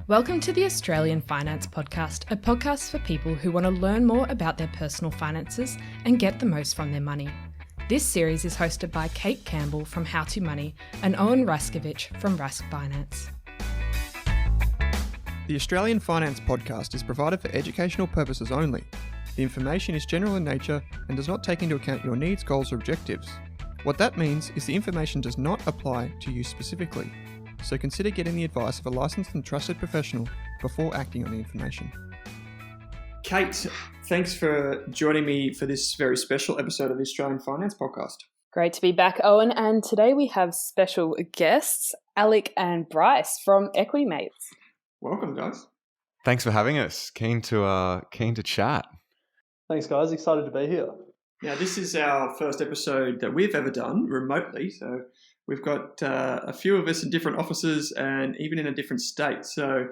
Welcome to the Australian Finance Podcast, a podcast for people who want to learn more about their personal finances and get the most from their money. This series is hosted by Kate Campbell from How to Money and Owen from Rask Finance. The Australian Finance Podcast is provided for educational purposes only. The information is general in nature and does not take into account your needs, goals, or objectives. What that means is the information does not apply to you specifically. So consider getting the advice of a licensed and trusted professional before acting on the information. Kate, thanks for joining me for this very special episode of the Australian Finance Podcast. Great to be back, Owen. And today we have special guests, Alec and Bryce from Equity Mates. Welcome, guys. Thanks for having us. Keen to chat. Thanks, guys. Excited to be here. Now, this is our first episode that we've ever done remotely, so we've got a few of us in different offices and even in a different state. So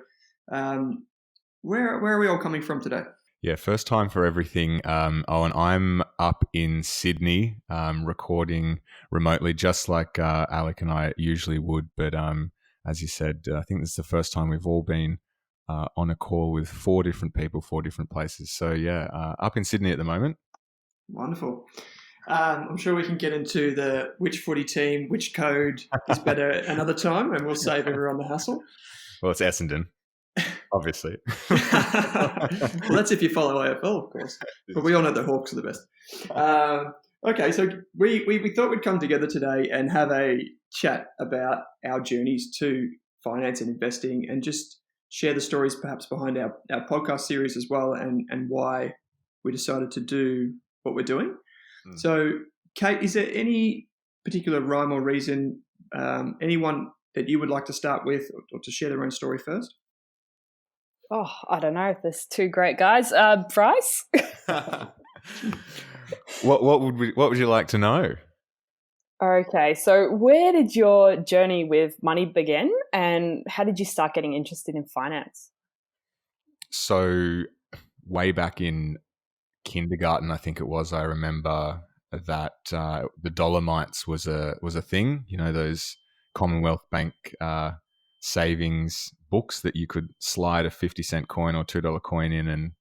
where are we all coming from today? Yeah, first time for everything. Owen, I'm up in Sydney recording remotely, just like Alec and I usually would. But as you said, I think this is the first time we've all been on a call with four different people, four different places. So yeah, up in Sydney at the moment. Wonderful. I'm sure we can get into the which footy team, which code is better another time, and we'll save everyone the hassle. Well, it's Essendon, obviously. Well, that's if you follow AFL, of course. But we all know the Hawks are the best. Okay, so we thought we'd come together today and have a chat about our journeys to finance and investing and just share the stories perhaps behind our podcast series as well and why we decided to do what we're doing. So, Kate, is there any particular rhyme or reason, anyone that you would like to start with or to share their own story first? Oh, I don't know if there's two great guys. Bryce? What would you like to know? Okay, so where did your journey with money begin and how did you start getting interested in finance? So way back in kindergarten, I think it was, I remember that the Dolomites was a thing, you know, those Commonwealth Bank savings books that you could slide a 50-cent coin or $2 coin in and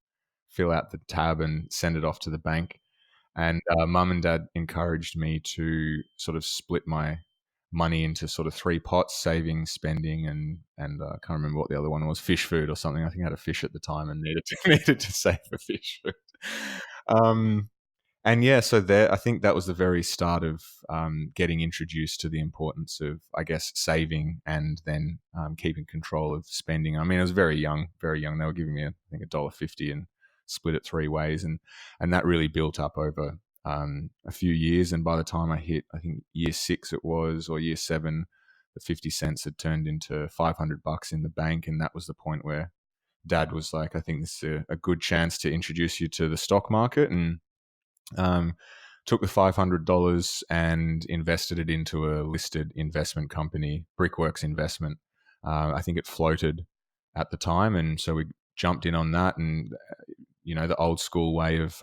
fill out the tab and send it off to the bank. And mum and dad encouraged me to sort of split my money into sort of three pots: saving, spending, and I can't remember what the other one was, fish food or something. I think I had a fish at the time and needed to save for fish food. And yeah, so there, I think that was the very start of getting introduced to the importance of, I guess, saving and then keeping control of spending. I mean, I was very young. They were giving me, I think, $1.50 and split it three ways. And that really built up over a few years. And by the time I hit, I think year 6 it was, or year 7, the 50 cents had turned into $500 in the bank. And that was the point where Dad was like, I think this is a good chance to introduce you to the stock market, and took the $500 and invested it into a listed investment company, Brickworks Investment. I think it floated at the time, and so we jumped in on that. And you know, the old school way of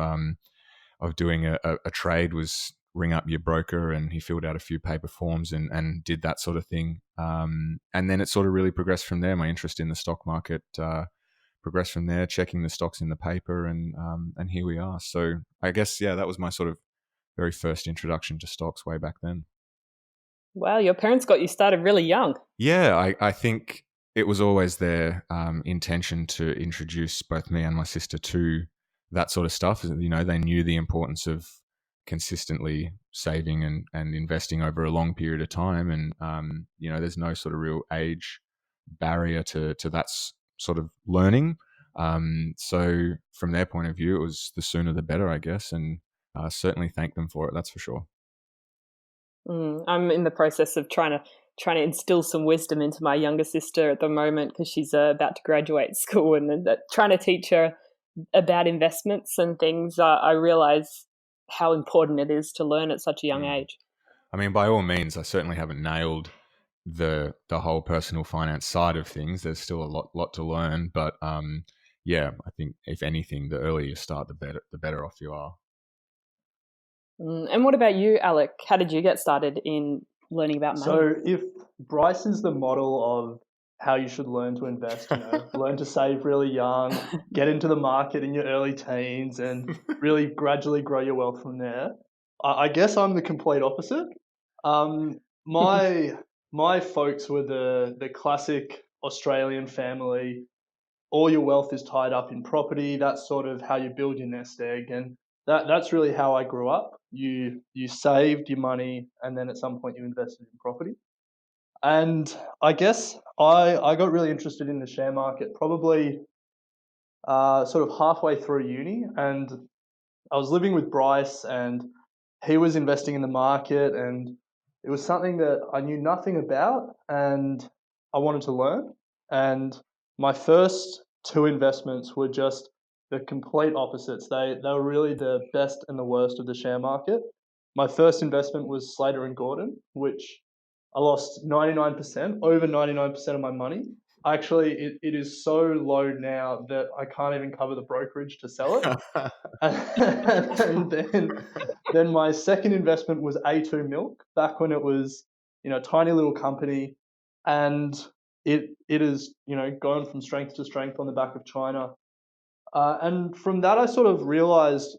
doing a trade was ring up your broker, and he filled out a few paper forms and did that sort of thing. And then it sort of really progressed from there. My interest in the stock market progressed from there, checking the stocks in the paper, and here we are. So I guess, yeah, that was my sort of very first introduction to stocks way back then. Wow, your parents got you started really young. Yeah, I think it was always their intention to introduce both me and my sister to that sort of stuff. You know, they knew the importance of consistently saving and investing over a long period of time. And, you know, there's no sort of real age barrier to that sort of learning. So from their point of view, it was the sooner the better, I guess. And certainly thank them for it. That's for sure. I'm in the process of trying to instill some wisdom into my younger sister at the moment because she's about to graduate school, and trying to teach her about investments and things. I realize how important it is to learn at such a young age. I mean, by all means, I certainly haven't nailed the whole personal finance side of things. There's still a lot to learn, but yeah, I think if anything, the earlier you start, the better off you are. And what about you, Alec? How did you get started in learning about money? So if Bryce is the model of how you should learn to invest. Learn to save really young, get into the market in your early teens, and really gradually grow your wealth from there. I guess I'm the complete opposite. My folks were the classic Australian family. All your wealth is tied up in property. That's sort of how you build your nest egg, and that's really how I grew up. You saved your money, and then at some point you invested in property. And I guess I got really interested in the share market probably sort of halfway through uni, and I was living with Bryce, and he was investing in the market, and it was something that I knew nothing about, and I wanted to learn. And my first two investments were just the complete opposites. They were really the best and the worst of the share market. My first investment was Slater and Gordon, which I lost 99%, over 99% of my money. Actually, it is so low now that I can't even cover the brokerage to sell it. And then my second investment was A2 Milk, back when it was, a tiny little company, and it has, gone from strength to strength on the back of China. And from that, I sort of realized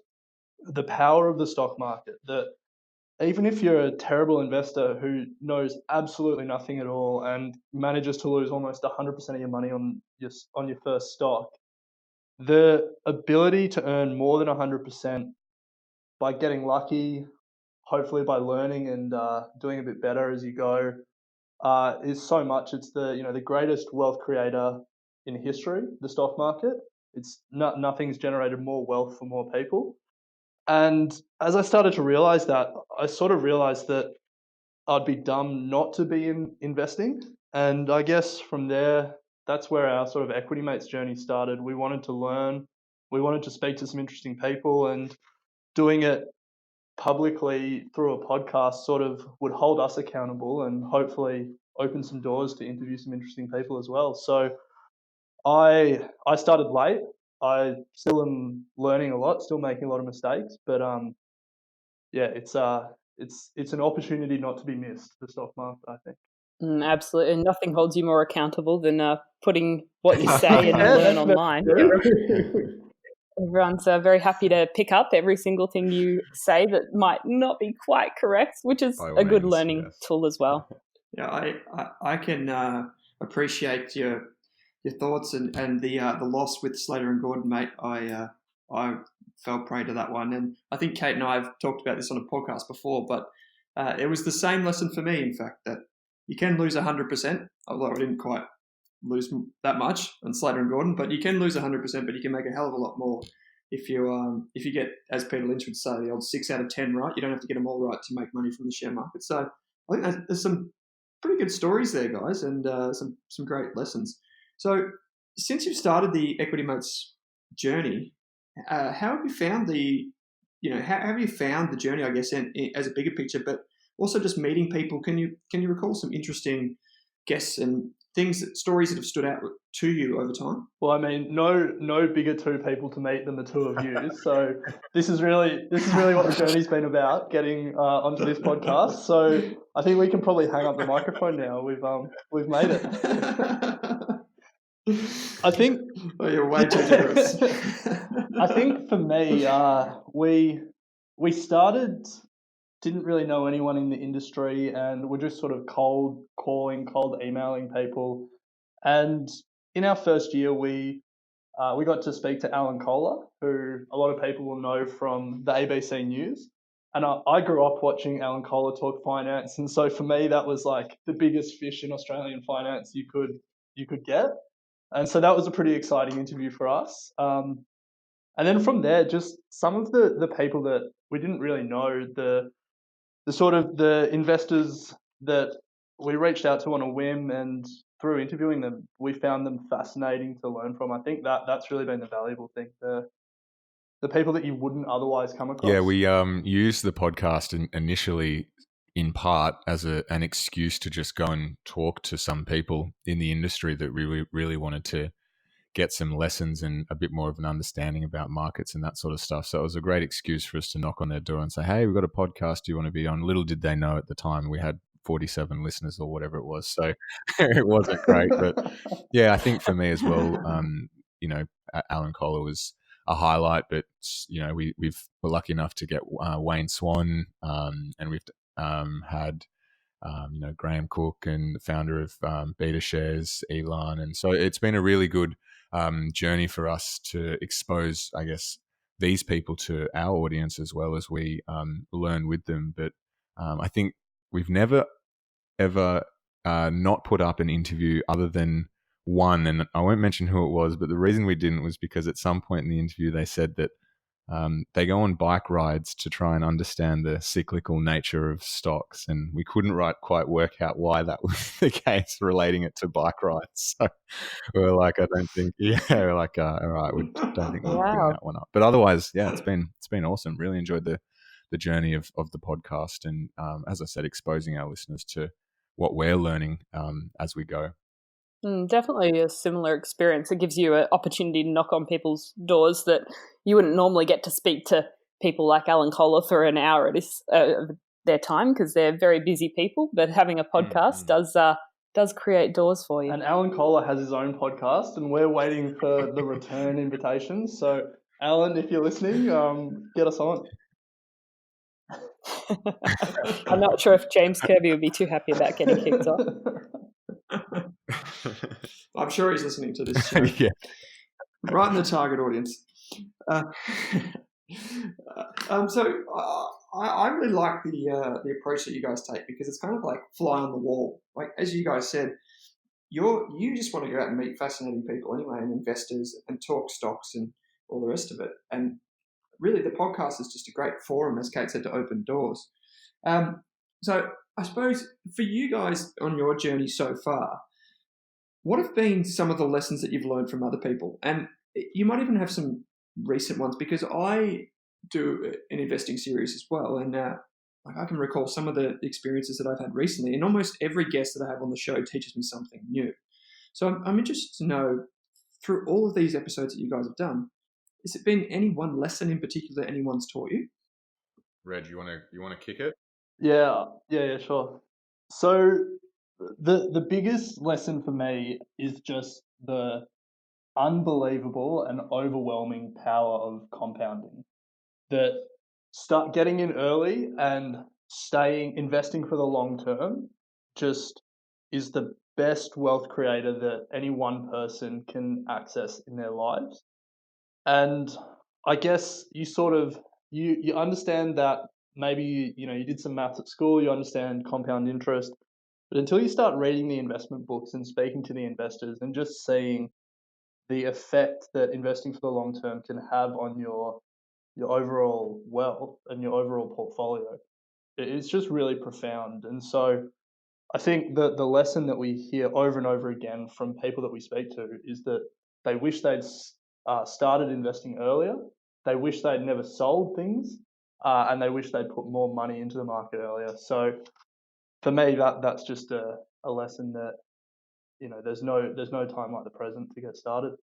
the power of the stock market, that even if you're a terrible investor who knows absolutely nothing at all and manages to lose almost 100% of your money on your first stock, the ability to earn more than 100% by getting lucky, hopefully by learning and doing a bit better as you go, is so much. It's the greatest wealth creator in history, the stock market. Nothing's generated more wealth for more people. And as I started to realize that, I sort of realized that I'd be dumb not to be investing. And I guess from there, that's where our sort of Equity Mates journey started. We wanted to learn, we wanted to speak to some interesting people, and doing it publicly through a podcast sort of would hold us accountable and hopefully open some doors to interview some interesting people as well. So I started late. I still am learning a lot, still making a lot of mistakes, but it's an opportunity not to be missed, the stock market, I think. Absolutely, and nothing holds you more accountable than putting what you say and learn online. Everyone's very happy to pick up every single thing you say that might not be quite correct, which is a good learning tool as well. Yeah, I can appreciate your thoughts and the loss with Slater and Gordon, mate. I fell prey to that one, and I think Kate and I have talked about this on a podcast before, but it was the same lesson for me, in fact, that you can lose 100%, although I didn't quite lose that much on Slater and Gordon, but you can lose 100%, but you can make a hell of a lot more if you get, as Peter Lynch would say, the old 6 out of 10 right. You don't have to get them all right to make money from the share market. So I think there's some pretty good stories there, guys, and some great lessons. So since you've started the Equity Mates journey, how have you found the journey, I guess, as a bigger picture, but also just meeting people? Can you recall some interesting guests and stories that have stood out to you over time? Well, I mean, no bigger two people to meet than the two of you. So this is really what the journey's been about, getting onto this podcast. So I think we can probably hang up the microphone now. We've made it. I think. Oh, you're way too generous. I think for me, we started, didn't really know anyone in the industry, and we're just sort of cold calling, cold emailing people. And in our first year, we got to speak to Alan Kohler, who a lot of people will know from the ABC News. And I grew up watching Alan Kohler talk finance, and so for me, that was like the biggest fish in Australian finance you could get. And so that was a pretty exciting interview for us. And then from there, just some of the people that we didn't really know, the sort of the investors that we reached out to on a whim, and through interviewing them, we found them fascinating to learn from. I think that's really been the valuable thing. The people that you wouldn't otherwise come across. Yeah, we used the podcast initially in part as an excuse to just go and talk to some people in the industry that we really wanted to get some lessons and a bit more of an understanding about markets and that sort of stuff. So it was a great excuse for us to knock on their door and say, hey, we've got a podcast, do you want to be on? Little did they know at the time we had 47 listeners or whatever it was. So it wasn't great. But yeah, I think for me as well, Alan Kohler was a highlight, but we're lucky enough to get Wayne Swan, and we've had Graham Cook and the founder of Beta Shares, Elon, and so it's been a really good journey for us to expose, I guess, these people to our audience as well as we learn with them. But I think we've never ever not put up an interview other than one, and I won't mention who it was, but the reason we didn't was because at some point in the interview they said that they go on bike rides to try and understand the cyclical nature of stocks, and we couldn't quite work out why that was the case, relating it to bike rides. So we're like, I don't think, we're like, all right, we don't think we'll bring that one up. But otherwise, yeah, it's been awesome. Really enjoyed the journey of the podcast, and as I said, exposing our listeners to what we're learning as we go. Definitely a similar experience. It gives you an opportunity to knock on people's doors that you wouldn't normally get to speak to people like Alan Kohler for an hour at their time, because they're very busy people. But having a podcast does create doors for you. And Alan Kohler has his own podcast, and we're waiting for the return invitations. So, Alan, if you're listening, get us on. I'm not sure if James Kirby would be too happy about getting kicked off. I'm sure he's listening to this show. Yeah. Right in the target audience. So I really like the approach that you guys take, because it's kind of like fly on the wall. Like, as you guys said, you just want to go out and meet fascinating people anyway, and investors, and talk stocks and all the rest of it. And really, the podcast is just a great forum, as Kate said, to open doors. So I suppose for you guys on your journey so far, what have been some of the lessons that you've learned from other people? And you might even have some recent ones, because I do an investing series as well. And I can recall some of the experiences that I've had recently, and almost every guest that I have on the show teaches me something new. So I'm interested to know, through all of these episodes that you guys have done, has it been any one lesson in particular that anyone's taught you? Reg, you want to kick it? Yeah, sure. So the biggest lesson for me is just the unbelievable and overwhelming power of compounding. That start getting in early and investing for the long term just is the best wealth creator that any one person can access in their lives. And I guess you sort of you understand that maybe you did some maths at school, you understand compound interest, but until you start reading the investment books and speaking to the investors and just seeing the effect that investing for the long term can have on your overall wealth and your overall portfolio, it's just really profound. And so I think that the lesson that we hear over and over again from people that we speak to is that they wish they'd started investing earlier, they wish they'd never sold things, and they wish they'd put more money into the market earlier. So for me, that's just a lesson that there's no time like the present to get started.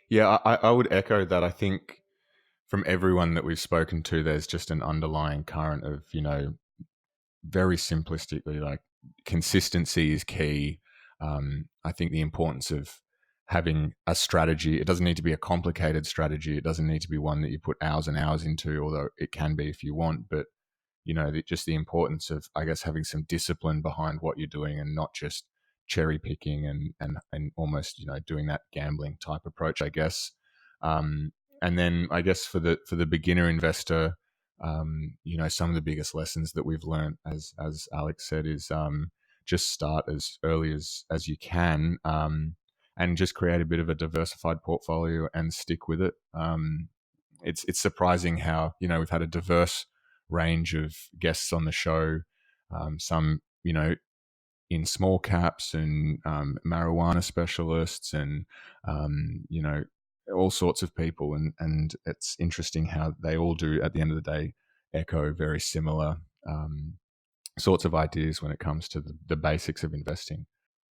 Yeah, I would echo that. I think from everyone that we've spoken to, there's just an underlying current of, very simplistically, like, consistency is key. I think the importance of having a strategy, it doesn't need to be a complicated strategy. It doesn't need to be one that you put hours and hours into, although it can be if you want. But, just the importance of, I guess, having some discipline behind what you're doing, and not just cherry picking and almost, doing that gambling type approach, I guess. And then I guess for the beginner investor, some of the biggest lessons that we've learned, as Alex said, is just start as early as you can, and just create a bit of a diversified portfolio and stick with it. It's surprising how, we've had a diverse range of guests on the show, some, in small caps and marijuana specialists and, all sorts of people. And it's interesting how they all do, at the end of the day, echo very similar sorts of ideas when it comes to the basics of investing.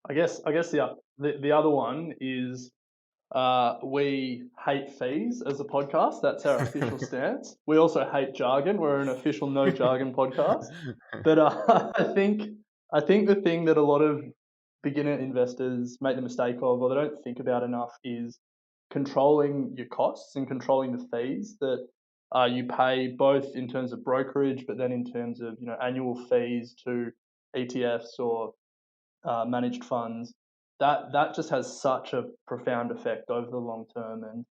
I guess the other one is we hate fees as a podcast. That's our official stance. We also hate jargon. We're an official no jargon podcast. But I think I think the thing that a lot of beginner investors make the mistake of, or they don't think about enough, is controlling your costs and controlling the fees that you pay, both in terms of brokerage, but then in terms of annual fees to ETFs or managed funds. That just has such a profound effect over the long term, and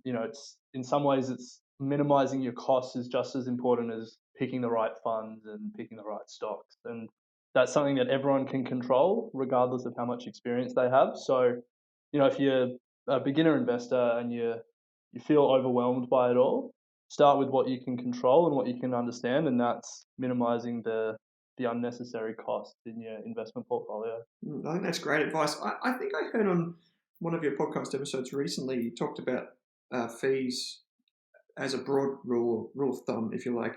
it's in some ways it's minimizing your costs is just as important as picking the right funds and picking the right stocks, and that's something that everyone can control regardless of how much experience they have. So, if you're a beginner investor and you feel overwhelmed by it all, start with what you can control and what you can understand, and that's minimizing the unnecessary costs in your investment portfolio. I think that's great advice. I think I heard on one of your podcast episodes recently, you talked about fees as a broad rule of thumb, if you like,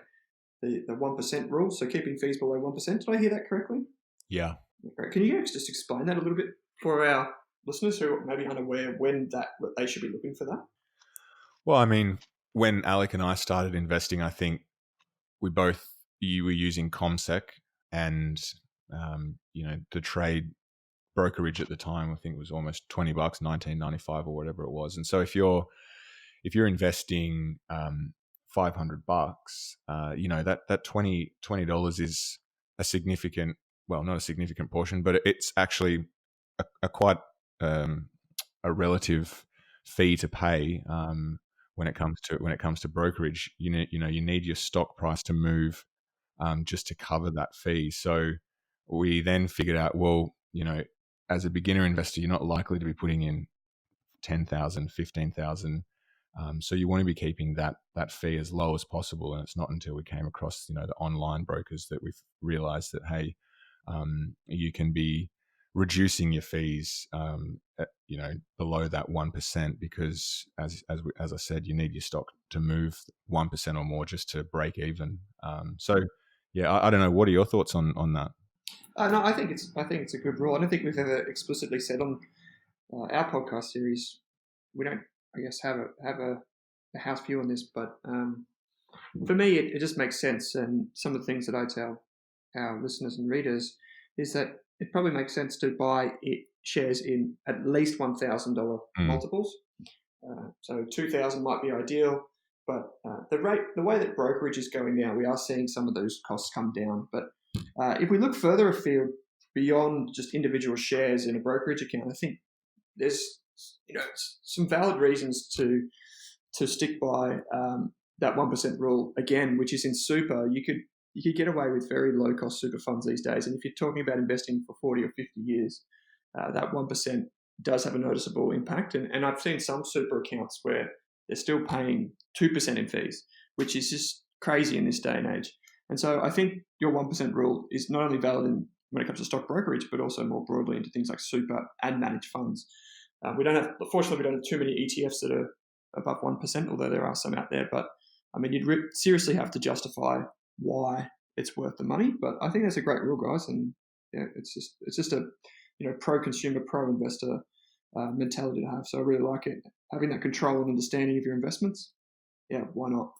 the 1% rule. So keeping fees below 1%. Did I hear that correctly? Yeah. Great. Can you just explain that a little bit for our listeners who are maybe unaware what they should be looking for that? Well, I mean, when Alec and I started investing, I think you were using ComSec, and the trade brokerage at the time, I think it was almost $20, $19.95 or whatever it was. And so if you're investing $500, that $20 is a significant, well, not a significant portion, but it's actually a quite a relative fee to pay when it comes to brokerage. You need your stock price to move just to cover that fee. So we then figured out, well, as a beginner investor, you're not likely to be putting in 10,000, 15,000. So you want to be keeping that fee as low as possible. And it's not until we came across, the online brokers that we've realized that, hey, you can be reducing your fees, below that 1%, because as I said, you need your stock to move 1% or more just to break even. I don't know. What are your thoughts on that? No, I think it's a good rule. I don't think we've ever explicitly said on our podcast series. We don't, I guess, have a house view on this, but for me, it just makes sense. And some of the things that I tell our listeners and readers is that it probably makes sense to buy shares in at least $1,000 multiples. So 2,000 might be ideal, but the way that brokerage is going now, we are seeing some of those costs come down. But if we look further afield beyond just individual shares in a brokerage account, I think there's some valid reasons to stick by that 1% rule again, which is in super. You could get away with very low cost super funds these days, and if you're talking about investing for 40 or 50 years, that 1% does have a noticeable impact. And I've seen some super accounts where they're still paying 2% in fees, which is just crazy in this day and age. And so I think your 1% rule is not only valid when it comes to stock brokerage, but also more broadly into things like super and managed funds. Fortunately, we don't have too many ETFs that are above 1%, although there are some out there. But I mean, you'd seriously have to justify why it's worth the money. But I think that's a great rule, guys. And yeah, it's just a pro-consumer, pro-investor mentality to have. So I really like it. Having that control and understanding of your investments, yeah, why not?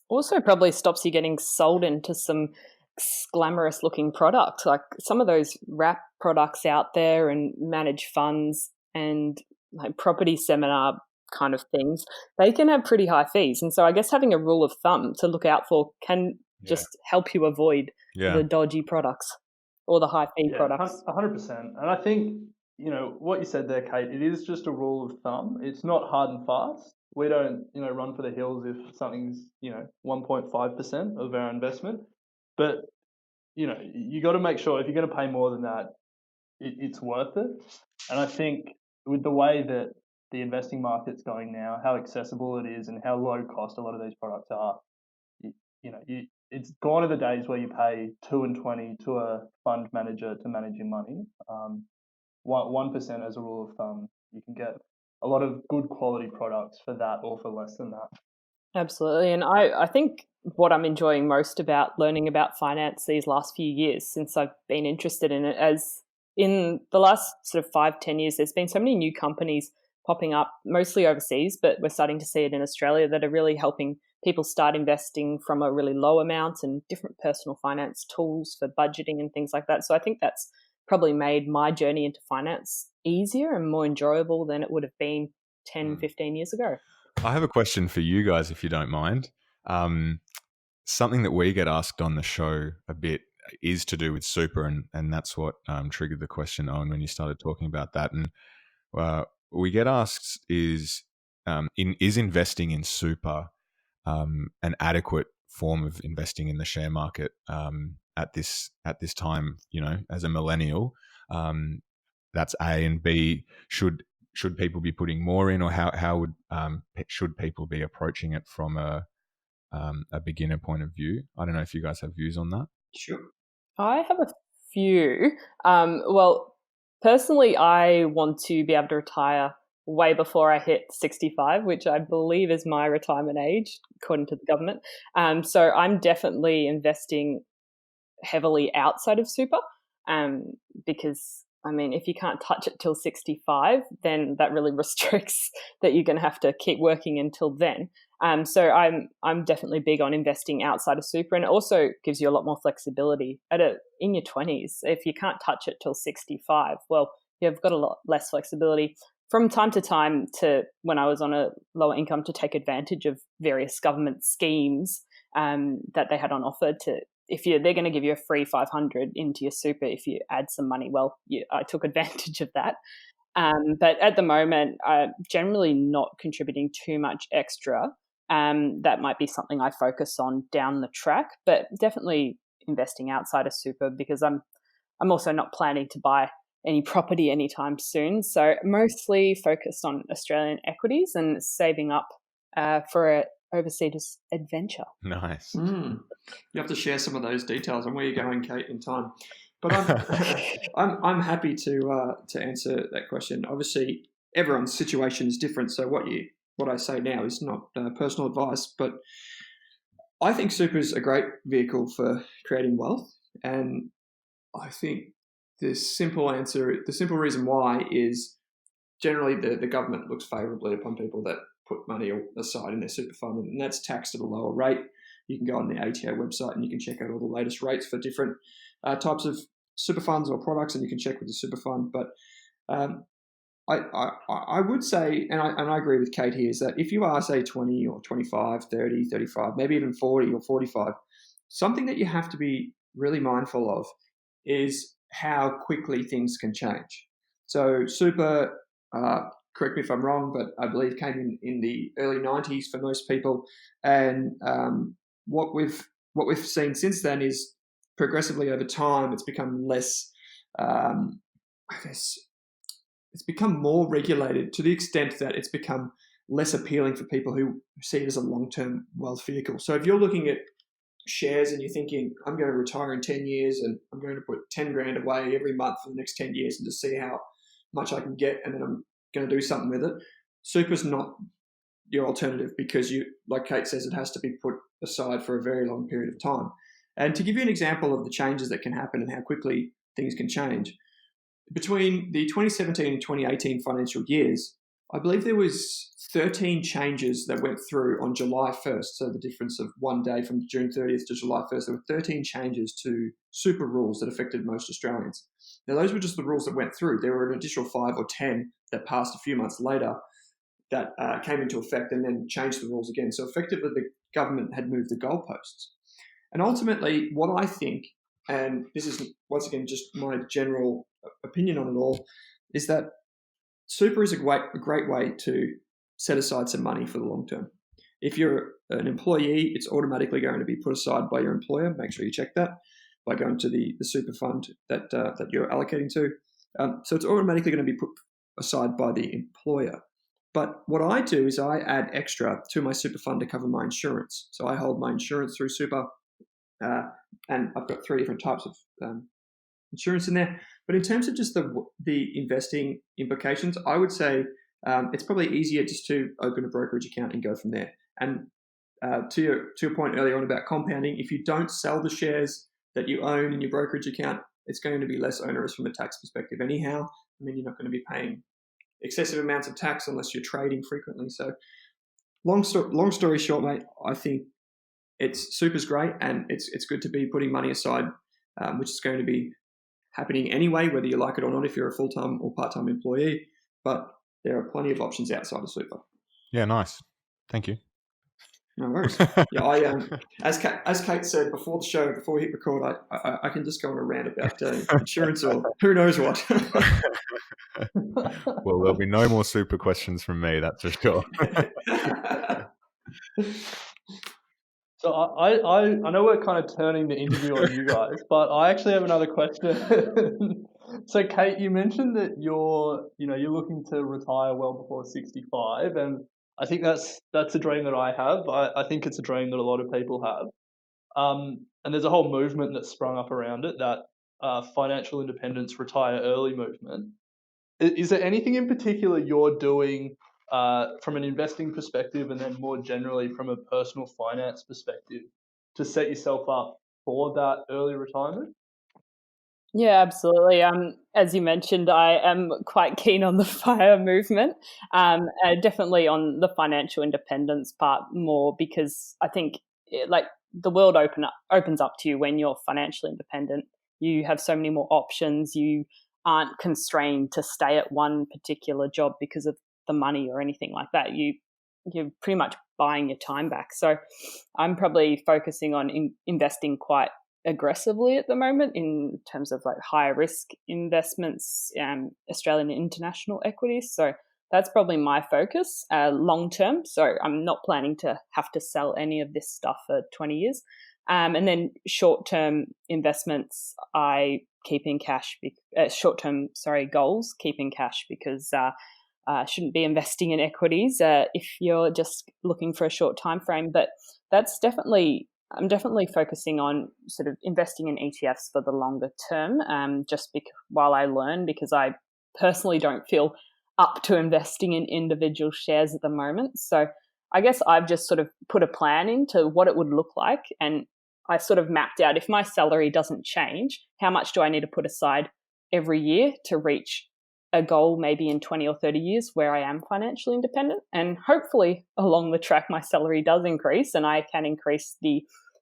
Also probably stops you getting sold into some glamorous looking products, like some of those wrap products out there and managed funds and like property seminar kind of things. They can have pretty high fees. And so I guess having a rule of thumb to look out for can just help you avoid the dodgy products or the high fee products. 100%. And I think, what you said there, Kate, it is just a rule of thumb. It's not hard and fast. We don't, run for the hills if something's, 1.5% of our investment. But, you got to make sure if you're going to pay more than that, it's worth it. And I think with the way that the investing market's going now, how accessible it is and how low cost a lot of these products are, it's gone are the days where you pay 2 and 20 to a fund manager to manage your money. 1% as a rule of thumb, you can get a lot of good quality products for that or for less than that. Absolutely. And I think what I'm enjoying most about learning about finance these last few years, since I've been interested in it, as in the last sort of 5-10 years, there's been so many new companies popping up, mostly overseas, but we're starting to see it in Australia, that are really helping people start investing from a really low amount, and different personal finance tools for budgeting and things like that. So I think that's probably made my journey into finance easier and more enjoyable than it would have been 10, 15 years ago. I have a question for you guys, if you don't mind. Something that we get asked on the show a bit is to do with super, and that's what triggered the question, Owen, when you started talking about that. And we get asked is investing in super an adequate form of investing in the share market at this time, as a millennial? That's A. And B, should people be putting more in, or how should people be approaching it from a beginner point of view? I don't know if you guys have views on that. Sure. I have a few. Well, personally, I want to be able to retire way before I hit 65, which I believe is my retirement age, according to the government. So I'm definitely investing heavily outside of super, because, I mean, if you can't touch it till 65, then that really restricts that you're going to have to keep working until then. So I'm definitely big on investing outside of super, and it also gives you a lot more flexibility in your 20s. If you can't touch it till 65, well, you've got a lot less flexibility from time to time, to when I was on a lower income, to take advantage of various government schemes that they had on offer. They're going to give you a free 500 into your super if you add some money. Well, I took advantage of that. But at the moment, I'm generally not contributing too much extra. That might be something I focus on down the track, but definitely investing outside of super, because I'm also not planning to buy any property anytime soon. So mostly focused on Australian equities and saving up for an overseas adventure. Nice. You have to share some of those details on where you're going, Kate, in time. But I'm happy to answer that question. Obviously, everyone's situation is different, so what I say now is not personal advice, but I think super is a great vehicle for creating wealth, and I think the simple reason why is generally the government looks favourably upon people that put money aside in their super fund, and that's taxed at a lower rate. You can go on the ATO website and you can check out all the latest rates for different types of super funds or products, and you can check with your super fund. But I would say, and I agree with Kate here, is that if you are, say, 20 or 25, 30, 35, maybe even 40 or 45, something that you have to be really mindful of is how quickly things can change. So super, correct me if I'm wrong, but I believe came in the early 90s for most people. And what we've seen since then is progressively over time, it's become less, it's become more regulated to the extent that it's become less appealing for people who see it as a long-term wealth vehicle. So if you're looking at shares and you're thinking, I'm going to retire in 10 years and I'm going to put 10 grand away every month for the next 10 years and just see how much I can get, and then I'm going to do something with it, super's not your alternative, because like Kate says, it has to be put aside for a very long period of time. And to give you an example of the changes that can happen and how quickly things can change, between the 2017 and 2018 financial years, I believe there was 13 changes that went through on July 1st. So the difference of one day from June 30th to July 1st, there were 13 changes to super rules that affected most Australians. Now, those were just the rules that went through. There were an additional 5 or 10 that passed a few months later that came into effect and then changed the rules again. So effectively, the government had moved the goalposts. And ultimately, what I think, and this is once again just my general opinion on it all, is that super is a great way to set aside some money for the long term. If you're an employee, it's automatically going to be put aside by your employer. Make sure you check that by going to the super fund that you're allocating to. So it's automatically going to be put aside by the employer. But what I do is I add extra to my super fund to cover my insurance. So I hold my insurance through super, and I've got 3 different types of insurance in there. But in terms of just the investing implications, I would say it's probably easier just to open a brokerage account and go from there. And to your point earlier on about compounding, if you don't sell the shares that you own in your brokerage account, it's going to be less onerous from a tax perspective anyhow. I mean, you're not going to be paying excessive amounts of tax unless you're trading frequently. So long story short, mate, I think super's great, and it's good to be putting money aside, which is going to be happening anyway, whether you like it or not, if you're a full-time or part-time employee. But there are plenty of options outside of super. Yeah, nice. Thank you. No worries. Yeah, as Kate said before the show, before we hit record, I can just go on a rant about insurance or who knows what. Well, there'll be no more super questions from me, that's for sure. So I know we're kind of turning the interview on you guys, but I actually have another question. So Kate, you mentioned that you're looking to retire well before 65, and I think that's a dream that I have. I think it's a dream that a lot of people have. And there's a whole movement that's sprung up around it, that financial independence, retire early movement. Is there anything in particular you're doing from an investing perspective, and then more generally from a personal finance perspective, to set yourself up for that early retirement? Yeah, absolutely. As you mentioned, I am quite keen on the FIRE movement, definitely on the financial independence part more, because I think the world opens up to you when you're financially independent. You have so many more options. You aren't constrained to stay at one particular job because of the money or anything like that. You're pretty much buying your time back. So I'm probably focusing on investing quite aggressively at the moment in terms of like higher risk investments, Australian and international equities. So that's probably my focus long term. So I'm not planning to have to sell any of this stuff for 20 years. And then short-term investments, I keep in cash. Goals keep in cash, because shouldn't be investing in equities if you're just looking for a short time frame. But I'm definitely focusing on sort of investing in ETFs for the longer term, while I learn, because I personally don't feel up to investing in individual shares at the moment. So I guess I've just sort of put a plan into what it would look like, and I sort of mapped out, if my salary doesn't change, how much do I need to put aside every year to reach a goal maybe in 20 or 30 years where I am financially independent. And hopefully along the track, my salary does increase and I can increase the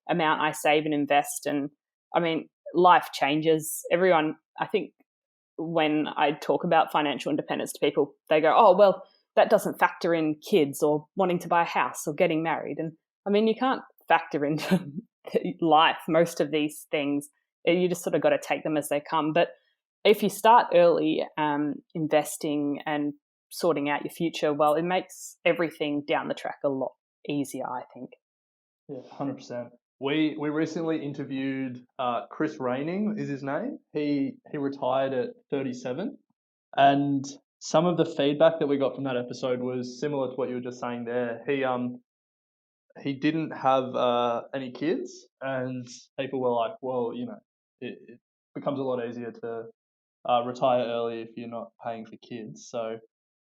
amount I save and invest. And I mean, life changes. Everyone, I think when I talk about financial independence to people, they go, oh, well, that doesn't factor in kids or wanting to buy a house or getting married. And I mean, you can't factor into life most of these things. You just sort of got to take them as they come. But if you start early, investing and sorting out your future, well, it makes everything down the track a lot easier, I think. Yeah, 100%. We recently interviewed Chris Raining is his name. He retired at 37, and some of the feedback that we got from that episode was similar to what you were just saying there. He didn't have any kids, and people were like, well, it becomes a lot easier to retire early if you're not paying for kids. So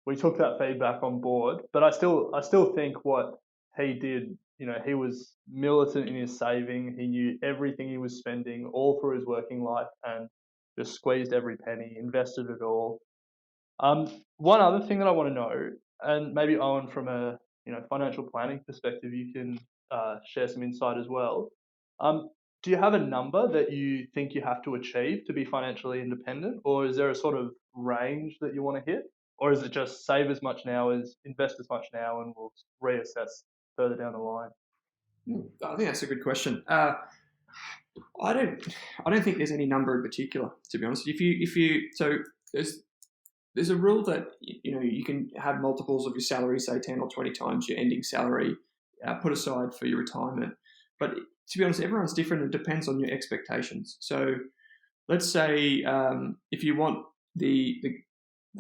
we took that feedback on board, but I still think what he did, he was militant in his saving. He knew everything he was spending all through his working life and just squeezed every penny, invested it all. One other thing that I want to know, and maybe Owen, from a financial planning perspective, you can share some insight as well. Do you have a number that you think you have to achieve to be financially independent, or is there a sort of range that you want to hit, or is it just save as much now as invest as much now, and we'll reassess further down the line? I think that's a good question. I don't think there's any number in particular, to be honest. So there's a rule that you can have multiples of your salary, say 10 or 20 times your ending salary, put aside for your retirement. But to be honest, everyone's different. It depends on your expectations. So let's say if you want the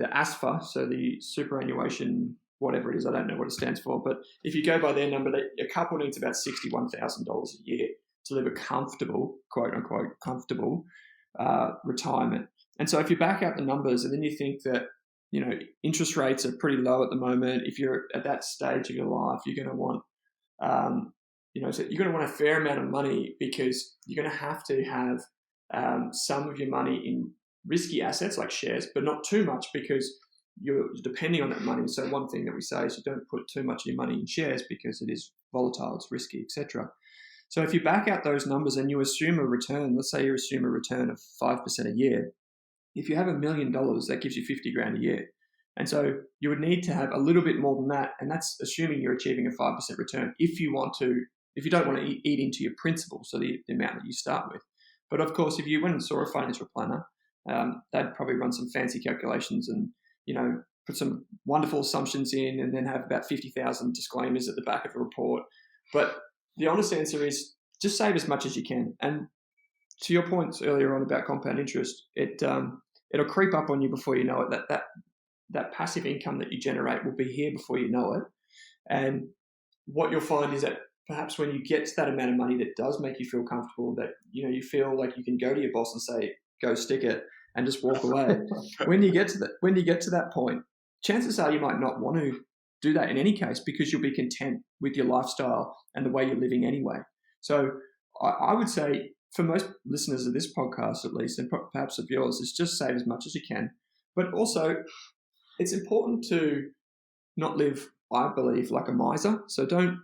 ASFA, so the superannuation, whatever it is, I don't know what it stands for, but if you go by their number, a couple needs about $61,000 a year to live a comfortable, quote unquote, comfortable retirement. And so if you back out the numbers and then you think that, interest rates are pretty low at the moment, if you're at that stage of your life, you're going to want, so you're going to want a fair amount of money, because you're going to have some of your money in risky assets like shares, but not too much, because you're depending on that money. So one thing that we say is you don't put too much of your money in shares because it is volatile, it's risky, etc. So if you back out those numbers and you assume a return, let's say you assume a return of 5% a year, if you have $1 million, that gives you 50 grand a year. And so you would need to have a little bit more than that. And that's assuming you're achieving a 5% return if you don't want to eat into your principal, so the amount that you start with. But of course, if you went and saw a financial planner, they'd probably run some fancy calculations and, put some wonderful assumptions in and then have about 50,000 disclaimers at the back of a report. But the honest answer is just save as much as you can. And to your points earlier on about compound interest, it'll creep up on you before you know it. That passive income that you generate will be here before you know it. And what you'll find is that perhaps when you get to that amount of money that does make you feel comfortable, that you feel like you can go to your boss and say, "Go stick it," and just walk away. When you get to that point, chances are you might not want to do that in any case because you'll be content with your lifestyle and the way you're living anyway. So I would say for most listeners of this podcast, at least, and perhaps of yours, is just save as much as you can. But also, it's important to not live, I believe, like a miser. So don't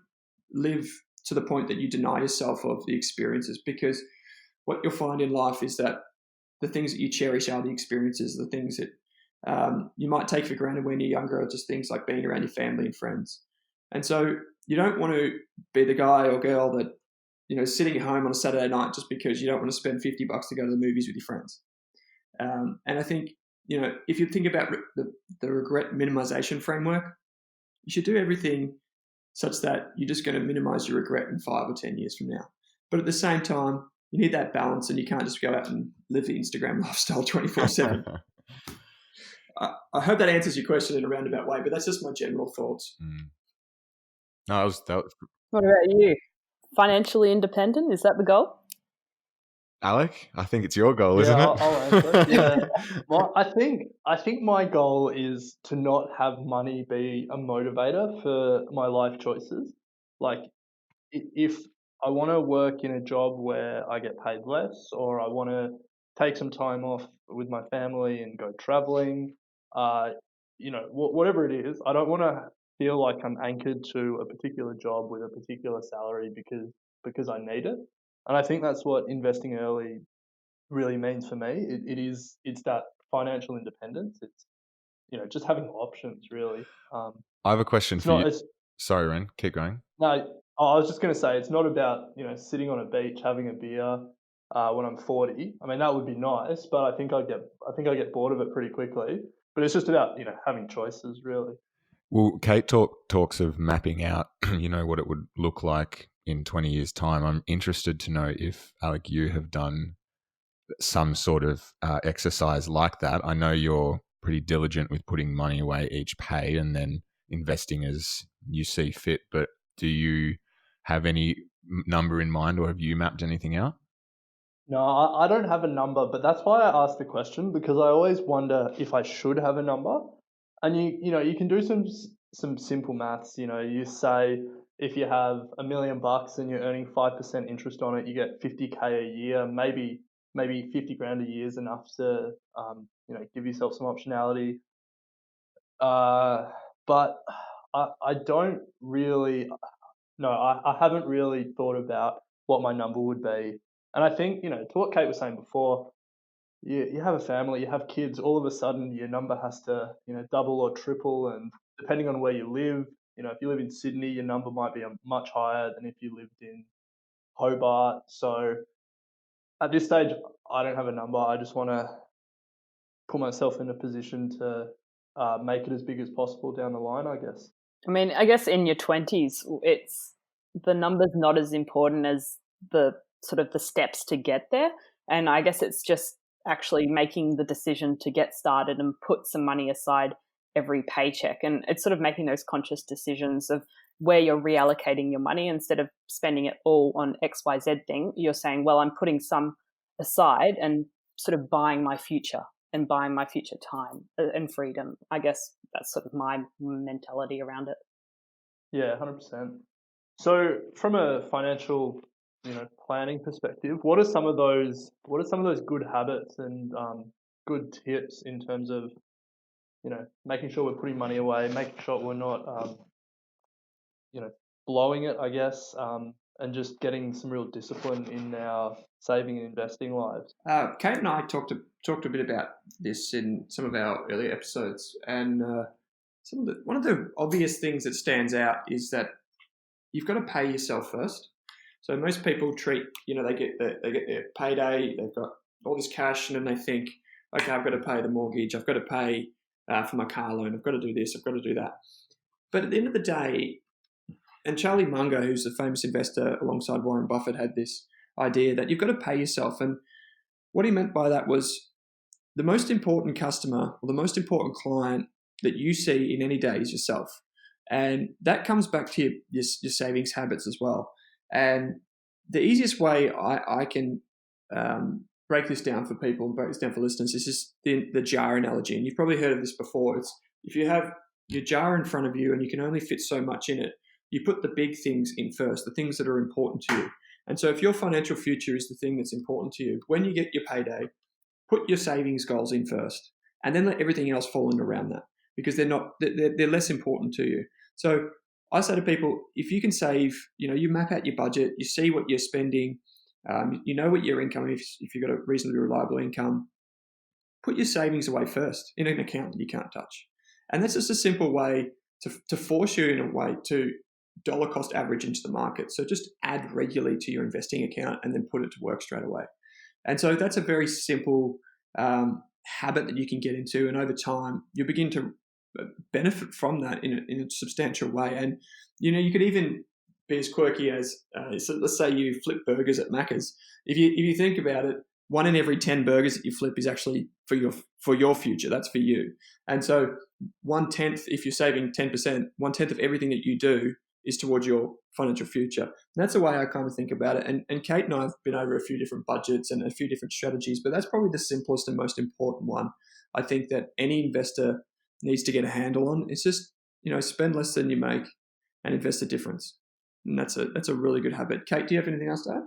live to the point that you deny yourself of the experiences, because what you'll find in life is that the things that you cherish are the experiences, the things that you might take for granted when you're younger are just things like being around your family and friends. And so you don't want to be the guy or girl that, sitting at home on a Saturday night just because you don't want to spend $50 to go to the movies with your friends. And I think, if you think about the regret minimization framework, you should do everything such that you're just going to minimize your regret in 5 or 10 years from now. But at the same time, you need that balance, and you can't just go out and live the Instagram lifestyle 24/7. I hope that answers your question in a roundabout way, but that's just my general thoughts. No, that was... What about you? Financially independent? Is that the goal? Alec, I think it's your goal, isn't it? I'll answer. Yeah. Well, I think my goal is to not have money be a motivator for my life choices. Like, if I want to work in a job where I get paid less, or I want to take some time off with my family and go traveling, whatever it is, I don't want to feel like I'm anchored to a particular job with a particular salary because I need it. And I think that's what investing early really means for me. It's that financial independence. It's just having options really. I have a question for you. Sorry, Ren, keep going. No, I was just going to say it's not about sitting on a beach having a beer when I'm 40. I mean that would be nice, but I think I get bored of it pretty quickly. But it's just about having choices really. Well, Kate talks of mapping out, what it would look like in 20 years' time. I'm interested to know if, Alec, you have done some sort of exercise like that. I know you're pretty diligent with putting money away each pay and then investing as you see fit, but do you have any number in mind, or have you mapped anything out? No, I don't have a number, but that's why I asked the question, because I always wonder if I should have a number. And you can do some simple maths. You say if you have $1 million and you're earning 5% interest on it, you get 50K a year. Maybe 50 grand a year is enough to give yourself some optionality. But I don't really. No, I haven't really thought about what my number would be. And I think, to what Kate was saying before, you have a family, you have kids, all of a sudden your number has to, double or triple. And depending on where you live, if you live in Sydney, your number might be much higher than if you lived in Hobart. So at this stage, I don't have a number. I just want to put myself in a position to make it as big as possible down the line, I guess. I mean, I guess in your 20s, it's the number's not as important as the sort of the steps to get there. And I guess it's just actually making the decision to get started and put some money aside every paycheck. And it's sort of making those conscious decisions of where you're reallocating your money instead of spending it all on XYZ thing. You're saying, well, I'm putting some aside and sort of buying my future and buying my future time and freedom. I guess that's sort of my mentality around it. Yeah, 100%. So from a financial, planning perspective, what are some of those good habits and good tips in terms of, making sure we're putting money away, making sure we're not, blowing it, I guess, and just getting some real discipline in our saving and investing lives. Kate and I talked a bit about this in some of our earlier episodes, and one of the obvious things that stands out is that you've got to pay yourself first. So most people treat, they get their payday, they've got all this cash, and then they think, okay, I've got to pay the mortgage, I've got to pay for my car loan, I've got to do this, I've got to do that. But at the end of the day, and Charlie Munger, who's a famous investor alongside Warren Buffett, had this idea that you've got to pay yourself. And what he meant by that was the most important customer or the most important client that you see in any day is yourself. And that comes back to your savings habits as well. And the easiest way I can break this down for people and break this down for listeners is just the jar analogy. And you've probably heard of this before. It's if you have your jar in front of you and you can only fit so much in it, you put the big things in first, the things that are important to you. And so if your financial future is the thing that's important to you, when you get your payday, put your savings goals in first and then let everything else fall in around that because they're less important to you. So I say to people, if you can save, you map out your budget, you see what you're spending, you know what your income is, if you've got a reasonably reliable income, put your savings away first in an account that you can't touch. And that's just a simple way to force you in a way to dollar cost average into the market. So just add regularly to your investing account and then put it to work straight away. And so that's a very simple habit that you can get into. And over time, you begin to benefit from that in a substantial way. And, you could even be as quirky as, so let's say you flip burgers at Macca's. If you think about it, 1 in every 10 burgers that you flip is actually for your future. That's for you. And so 1/10, if you're saving 10%, 1/10 of everything that you do is towards your financial future. And that's the way I kind of think about it. And Kate and I have been over a few different budgets and a few different strategies, but that's probably the simplest and most important one I think that any investor needs to get a handle on. It's just, spend less than you make and invest the difference. And that's a really good habit. Kate, do you have anything else to add?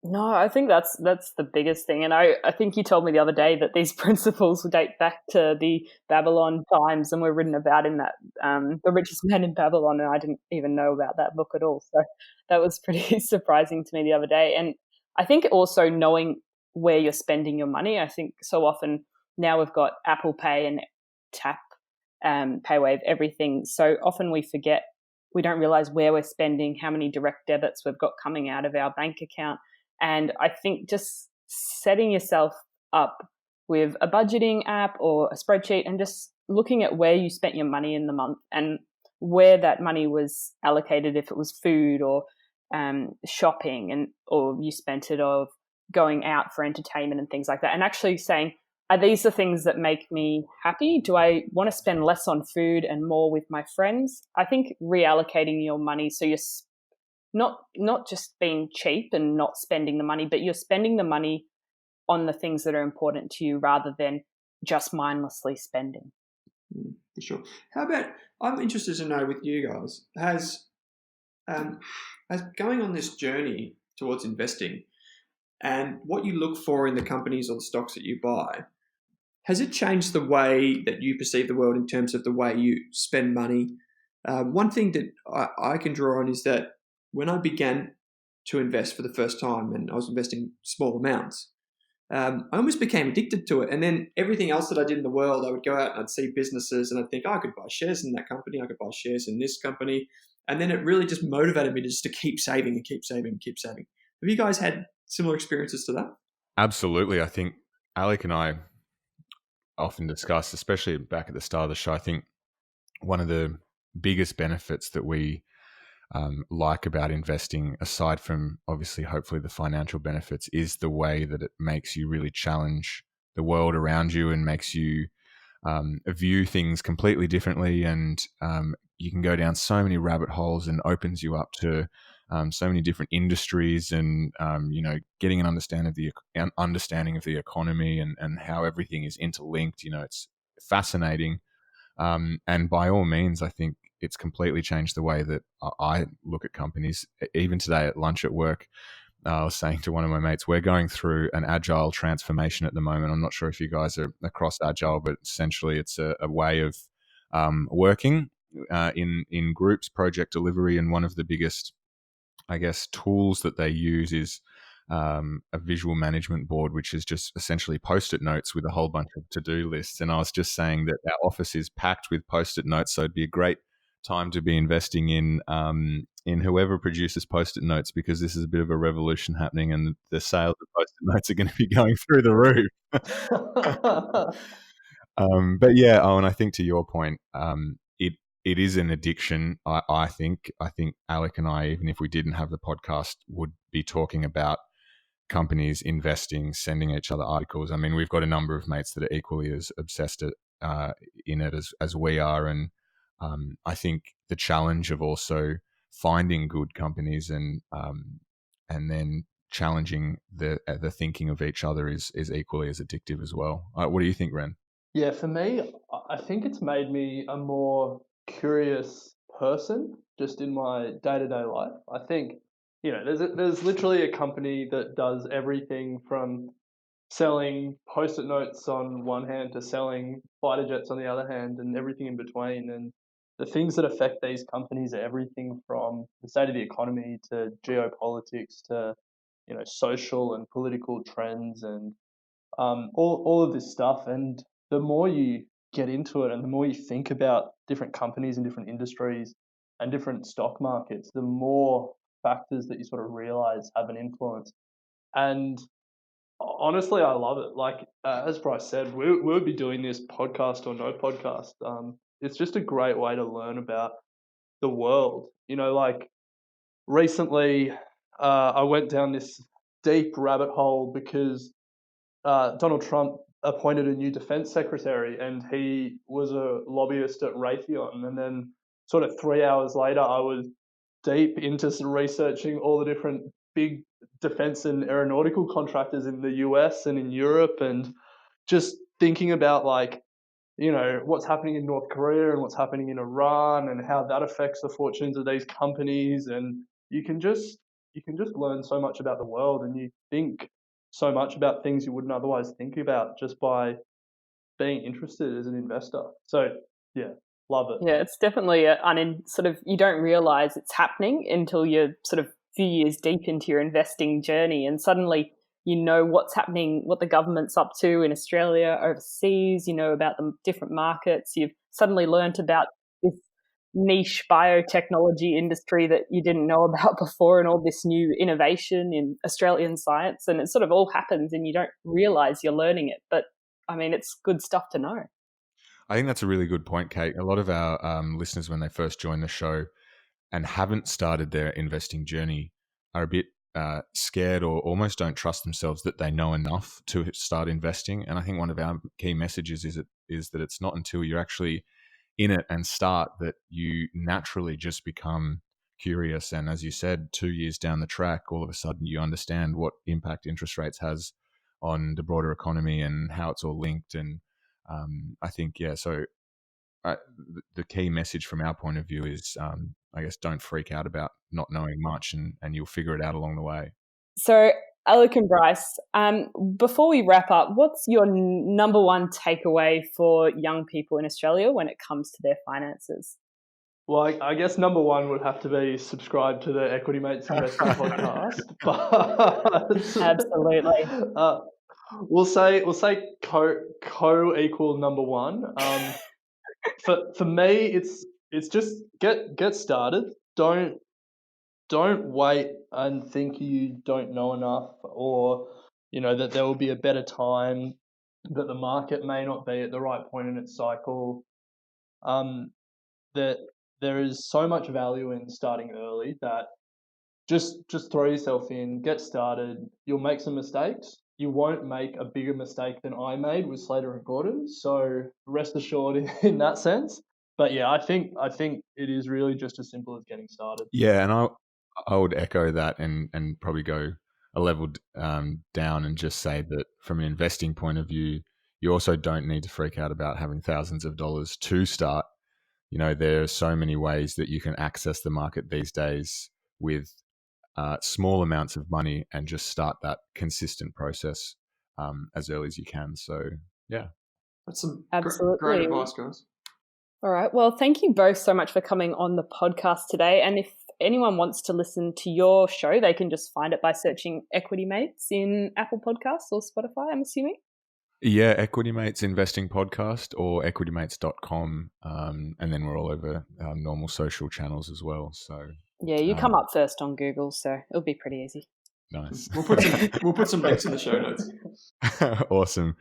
No, I think that's the biggest thing. And I think you told me the other day that these principles date back to the Babylon times and were written about in that The Richest Man in Babylon, and I didn't even know about that book at all. So that was pretty surprising to me the other day. And I think also knowing where you're spending your money. I think so often now we've got Apple Pay and Tap, PayWave, everything. So often we forget, we don't realize where we're spending, how many direct debits we've got coming out of our bank account. And I think just setting yourself up with a budgeting app or a spreadsheet and just looking at where you spent your money in the month and where that money was allocated, if it was food or shopping, or you spent it of going out for entertainment and things like that, and actually saying, are these the things that make me happy? Do I want to spend less on food and more with my friends? I think reallocating your money so you're not just being cheap and not spending the money, but you're spending the money on the things that are important to you rather than just mindlessly spending. For sure. How about, I'm interested to know with you guys, has going on this journey towards investing and what you look for in the companies or the stocks that you buy, has it changed the way that you perceive the world in terms of the way you spend money? One thing that I can draw on is that when I began to invest for the first time and I was investing small amounts, I almost became addicted to it. And then everything else that I did in the world, I would go out and I'd see businesses and I'd think, I could buy shares in that company, I could buy shares in this company. And then it really just motivated me just to keep saving and keep saving and keep saving. Have you guys had similar experiences to that? Absolutely. I think Alec and I often discuss, especially back at the start of the show, I think one of the biggest benefits that we like about investing, aside from obviously hopefully the financial benefits, is the way that it makes you really challenge the world around you and makes you view things completely differently. And you can go down so many rabbit holes and opens you up to so many different industries and, getting an understanding of the economy and how everything is interlinked. It's fascinating. And by all means, I think it's completely changed the way that I look at companies. Even today at lunch at work, I was saying to one of my mates, we're going through an agile transformation at the moment. I'm not sure if you guys are across agile, but essentially it's a way of working in groups, project delivery, and one of the biggest, I guess, tools that they use is a visual management board, which is just essentially Post-it notes with a whole bunch of to-do lists. And I was just saying that our office is packed with Post-it notes, so it'd be a great time to be investing in whoever produces Post-it notes, because this is a bit of a revolution happening, and the sales of Post-it notes are going to be going through the roof. But yeah, Owen, I think to your point, it is an addiction. I think Alec and I, even if we didn't have the podcast, would be talking about companies investing, sending each other articles. I mean, we've got a number of mates that are equally as obsessed in it as we are, and I think the challenge of also finding good companies and then challenging the thinking of each other is equally as addictive as well. What do you think, Ren? Yeah, for me, I think it's made me a more curious person just in my day-to-day life. I think, there's literally a company that does everything from selling Post-it notes on one hand to selling fighter jets on the other hand, and everything in between. And the things that affect these companies are everything from the state of the economy to geopolitics to, social and political trends and all of this stuff. And the more you get into it and the more you think about different companies and different industries and different stock markets, the more factors that you sort of realize have an influence. And honestly, I love it. Like, as Bryce said, we would be doing this podcast or no podcast. It's just a great way to learn about the world. Like recently, I went down this deep rabbit hole because Donald Trump appointed a new defense secretary, and he was a lobbyist at Raytheon. And then sort of 3 hours later, I was deep into researching all the different big defense and aeronautical contractors in the US and in Europe, and just thinking about what's happening in North Korea and what's happening in Iran and how that affects the fortunes of these companies. And you can just learn so much about the world, and you think so much about things you wouldn't otherwise think about just by being interested as an investor. So yeah, love it. Yeah, it's definitely sort of, you don't realize it's happening until you're sort of a few years deep into your investing journey, and suddenly you know what's happening, what the government's up to in Australia, overseas, you know about the different markets. You've suddenly learnt about this niche biotechnology industry that you didn't know about before, and all this new innovation in Australian science, and it sort of all happens and you don't realize you're learning it. But I mean, it's good stuff to know. I think that's a really good point, Kate. A lot of our listeners, when they first join the show and haven't started their investing journey, are a bit scared or almost don't trust themselves that they know enough to start investing. And I think one of our key messages is that it's not until you're actually in it and start that you naturally just become curious. And as you said, 2 years down the track, all of a sudden you understand what impact interest rates has on the broader economy and how it's all linked. And I think, so the key message from our point of view is, I guess, don't freak out about not knowing much, and you'll figure it out along the way. So, Alec and Bryce, before we wrap up, what's your number one takeaway for young people in Australia when it comes to their finances? Well, I guess number one would have to be subscribe to the Equity Mates Investing podcast. But absolutely, we'll say co equal number one. For me, it's just get started. Don't wait and think you don't know enough, or that there will be a better time, that the market may not be at the right point in its cycle. That there is so much value in starting early that just throw yourself in, get started. You'll make some mistakes. You won't make a bigger mistake than I made with Slater and Gordon. So rest assured in that sense. But yeah, I think it is really just as simple as getting started. Yeah, and I would echo that and probably go a level down and just say that from an investing point of view, you also don't need to freak out about having thousands of dollars to start. There are so many ways that you can access the market these days with small amounts of money and just start that consistent process as early as you can. So, yeah. That's some Absolutely. great advice, guys. All right. Well, thank you both so much for coming on the podcast today. And if anyone wants to listen to your show, they can just find it by searching Equity Mates in Apple Podcasts or Spotify, I'm assuming. Yeah, Equity Mates Investing Podcast or equitymates.com. And then we're all over normal social channels as well. So yeah, you come up first on Google, so it'll be pretty easy. Nice. We'll put some links in the show notes. Awesome.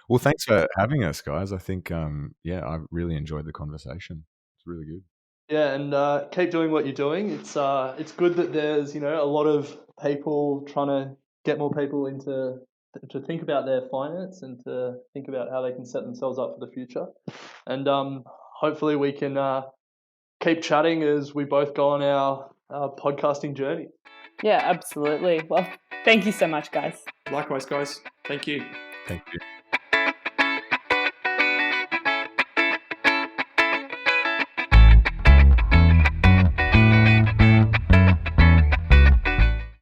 Well, thanks for having us, guys. I think, I really enjoyed the conversation. It's really good. Yeah, and keep doing what you're doing. It's good that there's a lot of people trying to get more people to think about their finance and to think about how they can set themselves up for the future. And hopefully we can keep chatting as we both go on our podcasting journey. Yeah, absolutely. Well, thank you so much, guys. Likewise, guys. Thank you. Thank you.